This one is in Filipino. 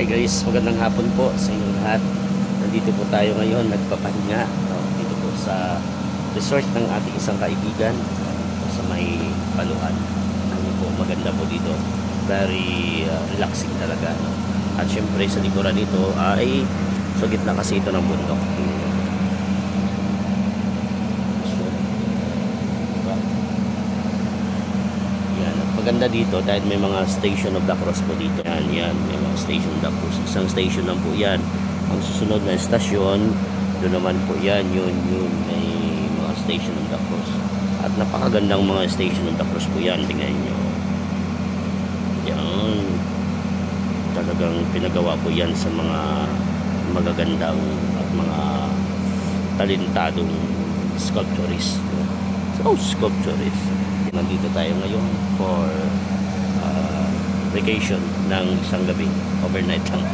guys, magandang hapon po sa inyong lahat. Nandito po tayo ngayon, nagpapahinga dito po sa resort ng ating isang kaibigan sa may Paluan. Ano po, maganda po dito. Very relaxing talaga. At syempre sa likuran nito ay sa gitna kasi ito ng bundok. Maganda dito dahil may mga station of the cross po dito. Yan, may mga station of the cross. Isang station lang po yan. Ang susunod na estasyon, doon naman po yan, yun, may mga station of the cross. At napakagandang mga station of the cross po yan. Tingnan nyo. Yan. Talagang pinagawa po yan sa mga magagandang at mga talentadong sculpturist. So, sculpturist. Nandito tayo ngayon for vacation ng isang gabi, overnight lang.